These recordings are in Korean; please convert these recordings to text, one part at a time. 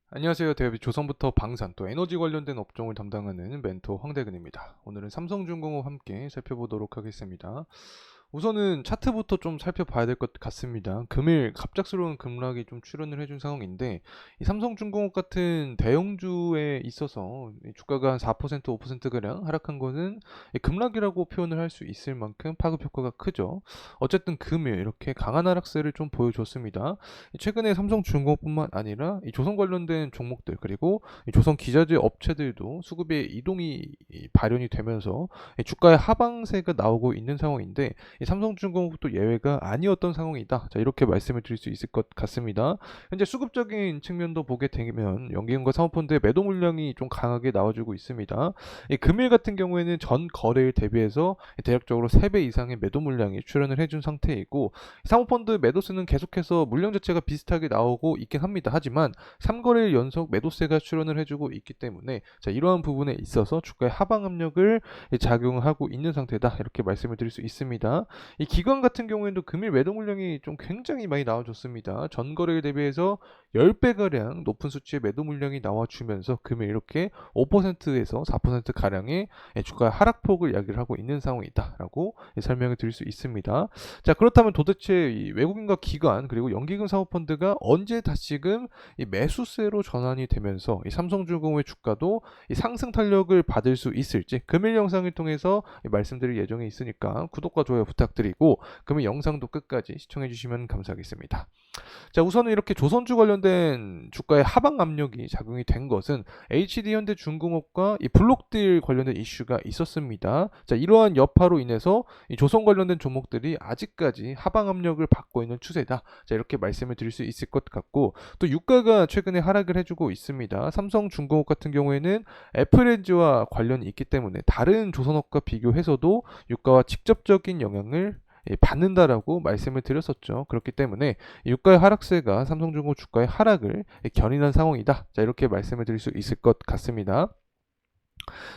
안녕하세요. 대비 조선부터 방산 또 에너지 관련된 업종을 담당하는 멘토 황대근입니다. 오늘은 삼성중공업 함께 살펴보도록 하겠습니다. 우선은 차트부터 좀 살펴봐야 될 것 같습니다. 금일 갑작스러운 급락이 좀 출현을 해준 상황인데 이 삼성중공업 같은 대형주에 있어서 이 주가가 한 4% 5%가량 하락한 것은 이 급락이라고 표현을 할 수 있을 만큼 파급 효과가 크죠. 어쨌든 금일 이렇게 강한 하락세를 좀 보여줬습니다. 최근에 삼성중공업뿐만 아니라 이 조선 관련된 종목들 그리고 이 조선 기자재 업체들도 수급의 이동이 발현이 되면서 주가의 하방세가 나오고 있는 상황인데 이 삼성중공업도 예외가 아니었던 상황이다. 자, 이렇게 말씀을 드릴 수 있을 것 같습니다. 현재 수급적인 측면도 보게 되면 연기금과 사모펀드의 매도 물량이 좀 강하게 나와주고 있습니다. 이 금일 같은 경우에는 전 거래일 대비해서 대략적으로 3배 이상의 매도 물량이 출현을 해준 상태이고 사모펀드 매도세는 계속해서 물량 자체가 비슷하게 나오고 있긴 합니다. 하지만 3거래일 연속 매도세가 출현을 해주고 있기 때문에 자, 이러한 부분에 있어서 주가의 하방 압력을 작용하고 있는 상태다. 이렇게 말씀을 드릴 수 있습니다. 이 기관 같은 경우에도 금일 매도 물량이 좀 굉장히 많이 나와줬습니다. 전 거래일 대비해서 10배가량 높은 수치의 매도 물량이 나와주면서 금일 이렇게 5%에서 4%가량의 주가 하락폭을 이야기를 하고 있는 상황이다라고 설명을 드릴 수 있습니다. 자, 그렇다면 도대체 이 외국인과 기관 그리고 연기금 사모펀드가 언제 다시금 이 매수세로 전환이 되면서 이 삼성중공업의 주가도 이 상승 탄력을 받을 수 있을지 금일 영상을 통해서 말씀드릴 예정에 있으니까 구독과 좋아요 부탁드리고 금일 영상도 끝까지 시청해 주시면 감사하겠습니다. 자, 우선은 이렇게 조선주 관련된 주가의 하방 압력이 작용이 된 것은 HD현대중공업과 이 블록딜 관련된 이슈가 있었습니다. 자, 이러한 여파로 인해서 이 조선 관련된 종목들이 아직까지 하방 압력을 받고 있는 추세다. 자, 이렇게 말씀을 드릴 수 있을 것 같고 또 유가가 최근에 하락을 해주고 있습니다. 삼성중공업 같은 경우에는 애플엔지와 관련이 있기 때문에 다른 조선업과 비교해서도 유가와 직접적인 영향을 받는다라고 말씀을 드렸었죠. 그렇기 때문에 유가의 하락세가 삼성중공업 주가의 하락을 견인한 상황이다. 자, 이렇게 말씀을 드릴 수 있을 것 같습니다.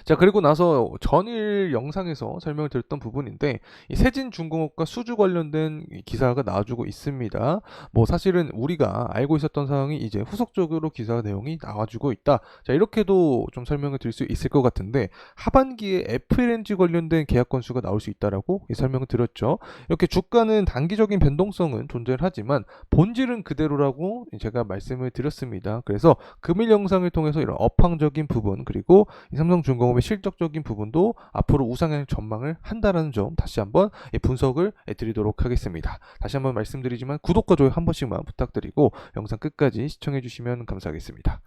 자, 그리고 나서 전일 영상에서 설명을 드렸던 부분인데 이 세진중공업과 수주 관련된 이 기사가 나와주고 있습니다. 뭐 사실은 우리가 알고 있었던 사항이 이제 후속적으로 기사 내용이 나와주고 있다. 자, 이렇게도 좀 설명을 드릴 수 있을 것 같은데 하반기에 FLNG 관련된 계약 건수가 나올 수 있다라고 설명을 드렸죠. 이렇게 주가는 단기적인 변동성은 존재를 하지만 본질은 그대로라고 제가 말씀을 드렸습니다. 그래서 금일 영상을 통해서 이런 업황적인 부분 그리고 이 삼성중공업의 실적적인 부분도 앞으로 우상향 전망을 한다는 점 다시 한번 분석을 드리도록 하겠습니다. 다시 한번 말씀드리지만 구독과 좋아요 한 번씩만 부탁드리고 영상 끝까지 시청해 주시면 감사하겠습니다.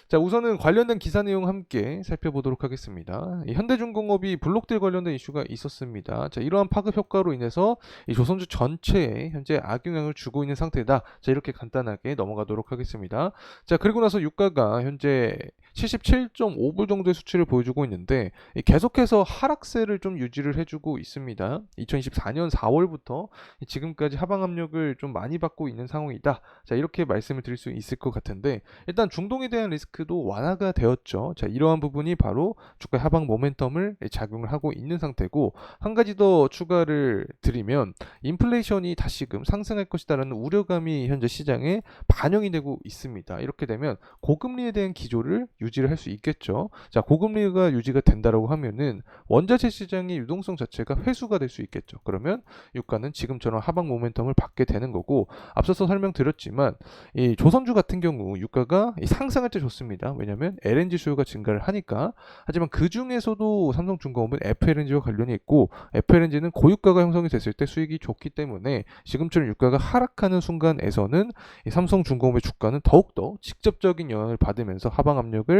자, 우선은 관련된 기사 내용 함께 살펴보도록 하겠습니다. 이 현대중공업이 블록딜 관련된 이슈가 있었습니다. 자, 이러한 파급 효과로 인해서 이 조선주 전체에 현재 악영향을 주고 있는 상태다. 자, 이렇게 간단하게 넘어가도록 하겠습니다. 자, 그리고 나서 유가가 현재 77.5불 정도의 수치를 보여주고 있는데 계속해서 하락세를 좀 유지를 해주고 있습니다. 2024년 4월부터 지금까지 하방 압력을 좀 많이 받고 있는 상황이다. 자, 이렇게 말씀을 드릴 수 있을 것 같은데 일단 중동에 대한 리스크도 완화가 되었죠. 자, 이러한 부분이 바로 주가 하방 모멘텀을 작용을 하고 있는 상태고 한 가지 더 추가를 드리면 인플레이션이 다시금 상승할 것이다라는 우려감이 현재 시장에 반영이 되고 있습니다. 이렇게 되면 고금리에 대한 기조를 유지를 할 수 있겠죠. 자, 고금리가 유지가 된다라고 하면은 원자재 시장의 유동성 자체가 회수가 될 수 있겠죠. 그러면 유가는 지금처럼 하방 모멘텀을 받게 되는 거고 앞서서 설명드렸지만 이 조선주 같은 경우 유가가 상승할 때 좋습니다. 왜냐하면 LNG 수요가 증가를 하니까. 하지만 그 중에서도 삼성중공업은 FLNG와 관련이 있고 FLNG는 고유가가 형성이 됐을 때 수익이 좋기 때문에 지금처럼 유가가 하락하는 순간에서는 이 삼성중공업의 주가는 더욱더 직접적인 영향을 받으면서 하방 압력을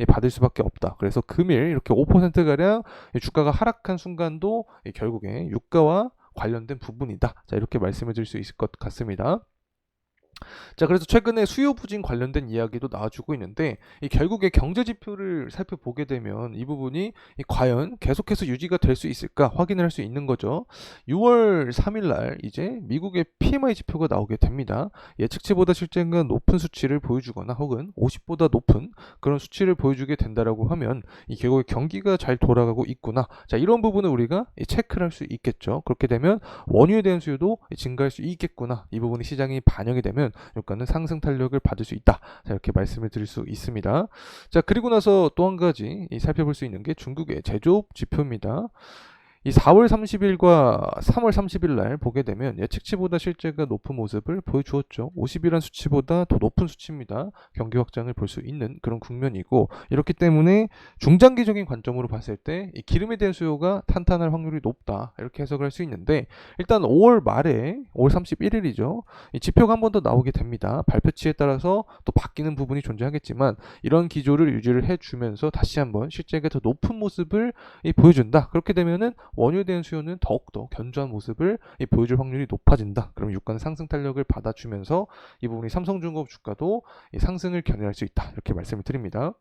받을 수밖에 없다. 그래서 금일 이렇게 5%가량 주가가 하락한 순간도 결국에 유가와 관련된 부분이다. 자, 이렇게 말씀을 드릴 수 있을 것 같습니다. 자, 그래서 최근에 수요 부진 관련된 이야기도 나와주고 있는데 이 결국에 경제 지표를 살펴보게 되면 이 부분이 과연 계속해서 유지가 될 수 있을까 확인을 할 수 있는 거죠. 6월 3일 날 이제 미국의 PMI 지표가 나오게 됩니다. 예측치보다 실제가 높은 수치를 보여주거나 혹은 50보다 높은 그런 수치를 보여주게 된다라고 하면 이 결국에 경기가 잘 돌아가고 있구나. 자, 이런 부분을 우리가 체크를 할 수 있겠죠. 그렇게 되면 원유에 대한 수요도 증가할 수 있겠구나. 이 부분이 시장이 반영이 되면 되면 유가는 상승 탄력을 받을 수 있다. 자, 이렇게 말씀을 드릴 수 있습니다. 자, 그리고 나서 또 한 가지 살펴볼 수 있는 게 중국의 제조업 지표입니다. 이 4월 30일과 3월 30일 날 보게 되면 예측치보다 실제가 높은 모습을 보여주었죠. 50이란 수치보다 더 높은 수치입니다. 경기 확장을 볼 수 있는 그런 국면이고, 이렇기 때문에 중장기적인 관점으로 봤을 때 이 기름에 대한 수요가 탄탄할 확률이 높다, 이렇게 해석을 할 수 있는데, 일단 5월 말에 5월 31일이죠. 이 지표가 한 번 더 나오게 됩니다. 발표치에 따라서 또 바뀌는 부분이 존재하겠지만 이런 기조를 유지를 해주면서 다시 한번 실제가 더 높은 모습을 보여준다. 그렇게 되면은 원유에 대한 수요는 더욱더 견조한 모습을 보여줄 확률이 높아진다. 그럼 유가는 상승 탄력을 받아주면서 이 부분이 삼성중공업 주가도 상승을 견인할 수 있다. 이렇게 말씀을 드립니다.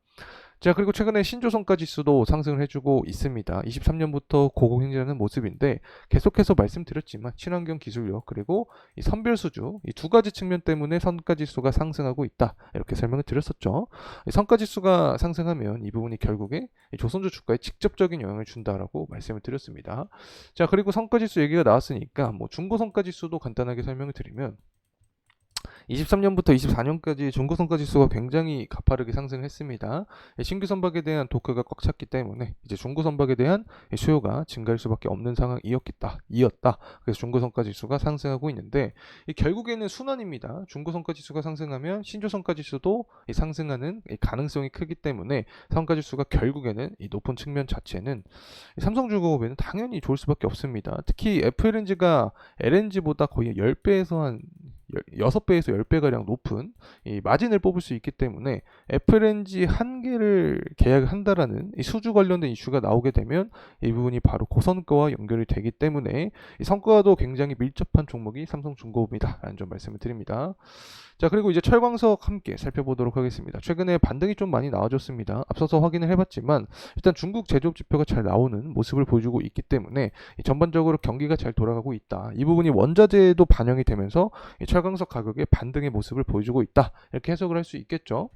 자, 그리고 최근에 신조선가 지수도 상승을 해주고 있습니다. 23년부터 고공행진하는 모습인데, 계속해서 말씀드렸지만 친환경 기술력 그리고 이 선별수주, 이 두 가지 측면 때문에 선가 지수가 상승하고 있다, 이렇게 설명을 드렸었죠. 선가 지수가 상승하면 이 부분이 결국에 조선주 주가에 직접적인 영향을 준다라고 말씀을 드렸습니다. 자, 그리고 선가 지수 얘기가 나왔으니까 뭐 중고 선가 지수도 간단하게 설명을 드리면, 23년부터 24년까지 중고선가 지수가 굉장히 가파르게 상승했습니다. 신규 선박에 대한 도크가 꽉 찼기 때문에 이제 중고 선박에 대한 수요가 증가할 수밖에 없는 상황이었다. 그래서 중고선가 지수가 상승하고 있는데, 결국에는 순환입니다. 중고선가 지수가 상승하면 신조선가 지수도 상승하는 가능성이 크기 때문에 선가 지수가 결국에는 이 높은 측면 자체는 삼성중공업에는 당연히 좋을 수밖에 없습니다. 특히 FLNG가 LNG보다 거의 10배에서 한 6배에서 10배가량 높은 이 마진을 뽑을 수 있기 때문에 FLNG 한 개를 계약한다라는 이 수주 관련된 이슈가 나오게 되면 이 부분이 바로 고선가와 연결이 되기 때문에 이 성과도 굉장히 밀접한 종목이 삼성중공업이다 라는 점 말씀을 드립니다. 자, 그리고 이제 철광석 함께 살펴보도록 하겠습니다. 최근에 반등이 좀 많이 나와줬습니다. 앞서서 확인을 해봤지만 일단 중국 제조업 지표가 잘 나오는 모습을 보여주고 있기 때문에 전반적으로 경기가 잘 돌아가고 있다. 이 부분이 원자재에도 반영이 되면서 철광석 가격의 반등의 모습을 보여주고 있다, 이렇게 해석을 할 수 있겠죠.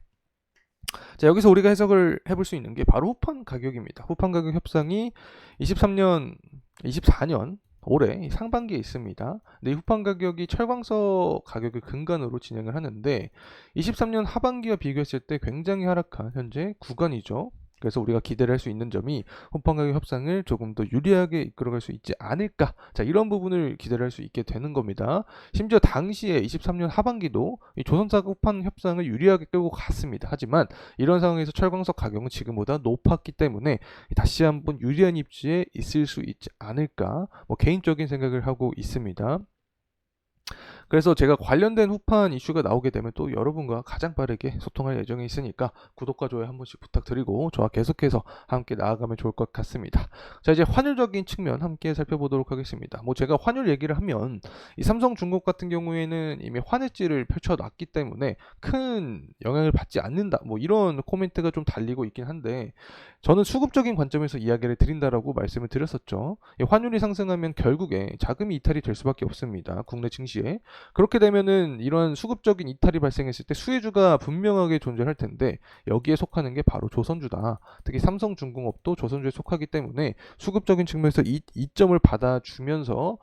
자, 여기서 우리가 해석을 해볼 수 있는 게 바로 후판 가격입니다. 후판 가격 협상이 24년 올해 상반기에 있습니다. 근데 이 후판 가격이 철광석 가격의 근간으로 진행을 하는데, 23년 하반기와 비교했을 때 굉장히 하락한 현재 구간이죠. 그래서 우리가 기대를 할 수 있는 점이 후판 가격 협상을 조금 더 유리하게 이끌어갈 수 있지 않을까. 자, 이런 부분을 기대를 할 수 있게 되는 겁니다. 심지어 당시에 23년 하반기도 이 조선사 후판 협상을 유리하게 끌고 갔습니다. 하지만 이런 상황에서 철광석 가격은 지금보다 높았기 때문에 다시 한번 유리한 입지에 있을 수 있지 않을까, 뭐 개인적인 생각을 하고 있습니다. 그래서 제가 관련된 후판 이슈가 나오게 되면 또 여러분과 가장 빠르게 소통할 예정에 있으니까 구독과 좋아요 한 번씩 부탁드리고 저와 계속해서 함께 나아가면 좋을 것 같습니다. 자, 이제 환율적인 측면 함께 살펴보도록 하겠습니다. 뭐 제가 환율 얘기를 하면 이 삼성중공업 같은 경우에는 이미 환해지를 펼쳐놨기 때문에 큰 영향을 받지 않는다, 뭐 이런 코멘트가 좀 달리고 있긴 한데, 저는 수급적인 관점에서 이야기를 드린다라고 말씀을 드렸었죠. 환율이 상승하면 결국에 자금이 이탈이 될 수밖에 없습니다. 국내 증시에. 그렇게 되면은 이런 수급적인 이탈이 발생했을 때 수혜주가 분명하게 존재할 텐데, 여기에 속하는 게 바로 조선주다. 특히 삼성중공업도 조선주에 속하기 때문에 수급적인 측면에서 이점을 받아주면서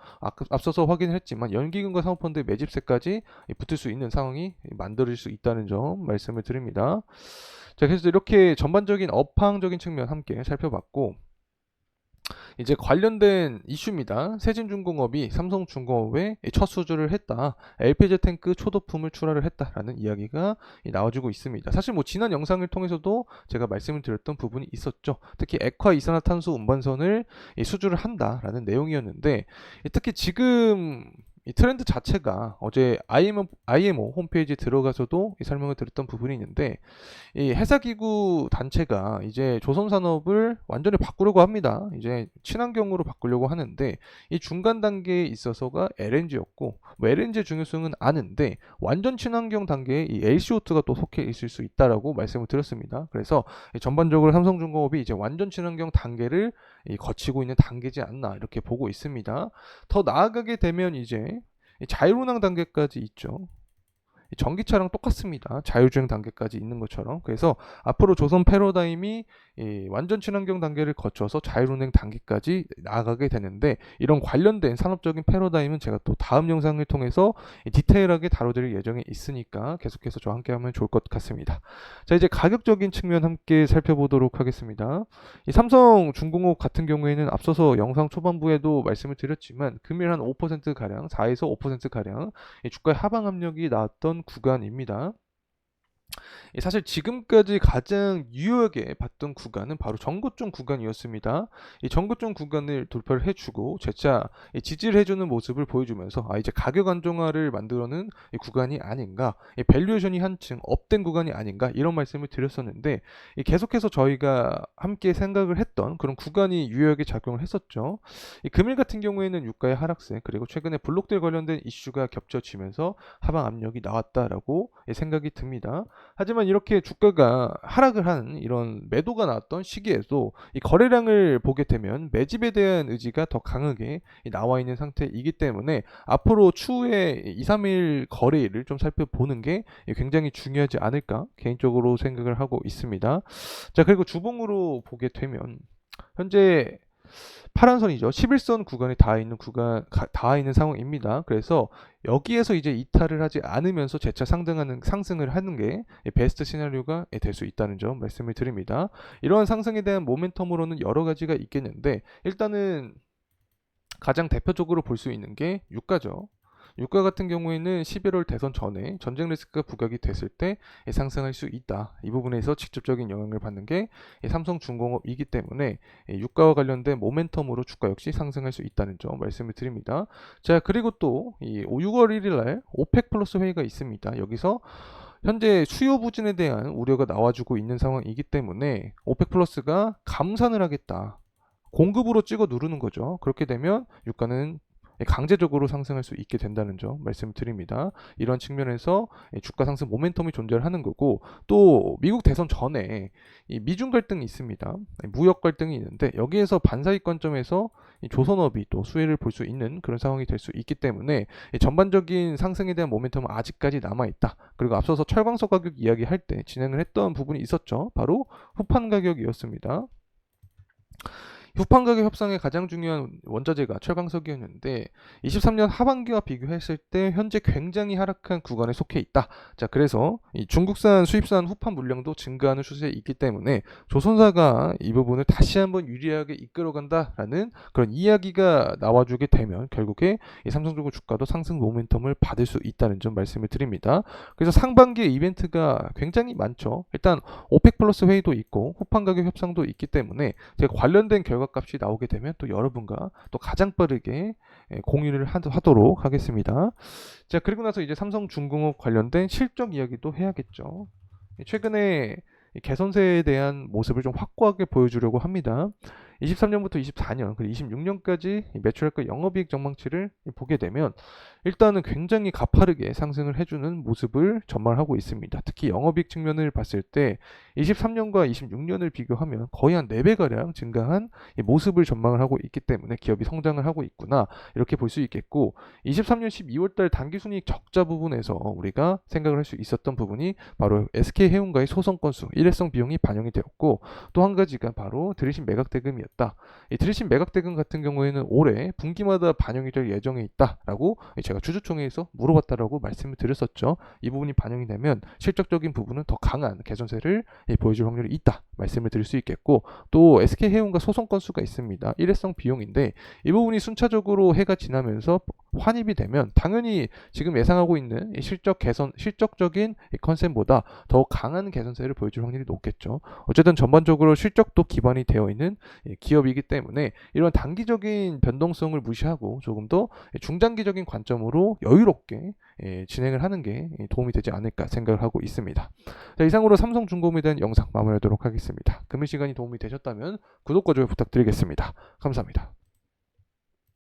앞서서 확인했지만 연기금과 사모펀드의 매집세까지 붙을 수 있는 상황이 만들어질 수 있다는 점 말씀을 드립니다. 자, 그래서 이렇게 전반적인 업황적인 측면 함께 살펴봤고, 이제 관련된 이슈입니다. 세진중공업이 삼성중공업에 첫 수주를 했다, LPG 탱크 초도품을 출하를 했다라는 이야기가 나와주고 있습니다. 사실 뭐 지난 영상을 통해서도 제가 말씀을 드렸던 부분이 있었죠. 특히 액화 이산화탄소 운반선을 수주를 한다라는 내용이었는데, 특히 지금 이 트렌드 자체가 어제 IMO 홈페이지에 들어가서도 설명을 드렸던 부분이 있는데, 이 회사기구 단체가 이제 조선산업을 완전히 바꾸려고 합니다. 이제 친환경으로 바꾸려고 하는데, 이 중간 단계에 있어서가 LNG였고, 뭐 LNG의 중요성은 아는데 완전 친환경 단계에 이 LCO2가 또 속해 있을 수 있다라고 말씀을 드렸습니다. 그래서 전반적으로 삼성중공업이 이제 완전 친환경 단계를 거치고 있는 단계지 않나, 이렇게 보고 있습니다. 더 나아가게 되면 이제 자율운항 단계까지 있죠. 전기차랑 똑같습니다. 자율주행 단계까지 있는 것처럼. 그래서 앞으로 조선 패러다임이 완전 친환경 단계를 거쳐서 자율운행 단계까지 나아가게 되는데, 이런 관련된 산업적인 패러다임은 제가 또 다음 영상을 통해서 디테일하게 다뤄드릴 예정에 있으니까 계속해서 저와 함께 하면 좋을 것 같습니다. 자, 이제 가격적인 측면 함께 살펴보도록 하겠습니다. 이 삼성중공업 같은 경우에는 앞서서 영상 초반부에도 말씀을 드렸지만 금일 한 5%가량, 4에서 5%가량 주가의 하방 압력이 나왔던 구간입니다. 사실 지금까지 가장 유효하게 봤던 구간은 바로 전고점 구간이었습니다. 이 전고점 구간을 돌파를 해주고 재차 지지를 해주는 모습을 보여주면서 이제 가격 안정화를 만들어는 이 구간이 아닌가, 밸류에이션이 한층 업된 구간이 아닌가, 이런 말씀을 드렸었는데, 계속해서 저희가 함께 생각을 했던 그런 구간이 유효하게 작용을 했었죠. 금일 같은 경우에는 유가의 하락세, 그리고 최근에 블록들 관련된 이슈가 겹쳐지면서 하방 압력이 나왔다라고 생각이 듭니다. 하지만 이렇게 주가가 하락을 한 이런 매도가 나왔던 시기에도 이 거래량을 보게 되면 매집에 대한 의지가 더 강하게 나와 있는 상태이기 때문에 앞으로 추후에 2, 3일 거래일을 좀 살펴보는 게 굉장히 중요하지 않을까 개인적으로 생각을 하고 있습니다. 자, 그리고 주봉으로 보게 되면 현재 파란 선이죠. 11선 구간에 닿아 있는 상황입니다. 그래서 여기에서 이제 이탈을 하지 않으면서 재차 상승을 하는 게 베스트 시나리오가 될 수 있다는 점 말씀을 드립니다. 이러한 상승에 대한 모멘텀으로는 여러 가지가 있겠는데, 일단은 가장 대표적으로 볼 수 있는 게 유가죠. 유가 같은 경우에는 11월 대선 전에 전쟁 리스크가 부각이 됐을 때 상승할 수 있다. 이 부분에서 직접적인 영향을 받는 게 삼성중공업이기 때문에 유가와 관련된 모멘텀으로 주가 역시 상승할 수 있다는 점 말씀을 드립니다. 자, 그리고 또 6월 1일 날 오펙 플러스 회의가 있습니다. 여기서 현재 수요 부진에 대한 우려가 나와주고 있는 상황이기 때문에 오펙 플러스가 감산을 하겠다, 공급으로 찍어 누르는 거죠. 그렇게 되면 유가는 강제적으로 상승할 수 있게 된다는 점 말씀드립니다. 이런 측면에서 주가 상승 모멘텀이 존재하는 거고, 또 미국 대선 전에 이 미중 갈등이 있습니다. 무역 갈등이 있는데 여기에서 반사익 관점에서 조선업이 또 수혜를 볼 수 있는 그런 상황이 될 수 있기 때문에 전반적인 상승에 대한 모멘텀은 아직까지 남아있다. 그리고 앞서서 철광석 가격 이야기할 때 진행을 했던 부분이 있었죠. 바로 후판 가격이었습니다. 후판 가격 협상의 가장 중요한 원자재가 철광석이었는데 23년 하반기와 비교했을 때 현재 굉장히 하락한 구간에 속해 있다. 자, 그래서 이 중국산 수입산 후판 물량도 증가하는 추세에 있기 때문에 조선사가 이 부분을 다시 한번 유리하게 이끌어간다라는 그런 이야기가 나와주게 되면 결국에 이 삼성중공 주가도 상승 모멘텀을 받을 수 있다는 점 말씀을 드립니다. 그래서 상반기에 이벤트가 굉장히 많죠. 일단 오펙 플러스 회의도 있고 후판 가격 협상도 있기 때문에 제가 관련된 결과값이 나오게 되면 또 여러분과 또 가장 빠르게 공유를 하도록 하겠습니다. 자, 그리고 나서 이제 삼성중공업 관련된 실적 이야기도 해야겠죠. 최근에 개선세에 대한 모습을 좀 확고하게 보여주려고 합니다. 23년부터 24년 그리고 26년까지 매출액과 영업이익 전망치를 보게 되면 일단은 굉장히 가파르게 상승을 해주는 모습을 전망하고 있습니다. 특히 영업이익 측면을 봤을 때 23년과 26년을 비교하면 거의 한 4배가량 증가한 모습을 전망을 하고 있기 때문에 기업이 성장을 하고 있구나, 이렇게 볼 수 있겠고, 23년 12월달 당기순이익 적자 부분에서 우리가 생각을 할 수 있었던 부분이 바로 SK해운과의 소송 건수, 일회성 비용이 반영이 되었고, 또 한 가지가 바로 들으신 매각 대금이었다. 이 들으신 매각 대금 같은 경우에는 올해 분기마다 반영이 될 예정에 있다라고 제가 주주총회에서 물어봤다라고 말씀을 드렸었죠. 이 부분이 반영이 되면 실적적인 부분은 더 강한 개선세를 보여줄 확률이 있다 말씀을 드릴 수 있겠고, 또 SK해운과 소송 건수가 있습니다. 일회성 비용인데 이 부분이 순차적으로 해가 지나면서 환입이 되면 당연히 지금 예상하고 있는 실적적인 컨셉보다 더 강한 개선세를 보여줄 확률이 높겠죠. 어쨌든 전반적으로 실적도 기반이 되어 있는 기업이기 때문에 이런 단기적인 변동성을 무시하고 조금 더 중장기적인 관점으로 여유롭게 진행을 하는 게 도움이 되지 않을까 생각을 하고 있습니다. 자, 이상으로 삼성중공업에 대한 영상 마무리하도록 하겠습니다. 금일 시간이 도움이 되셨다면 구독과 좋아요 부탁드리겠습니다. 감사합니다.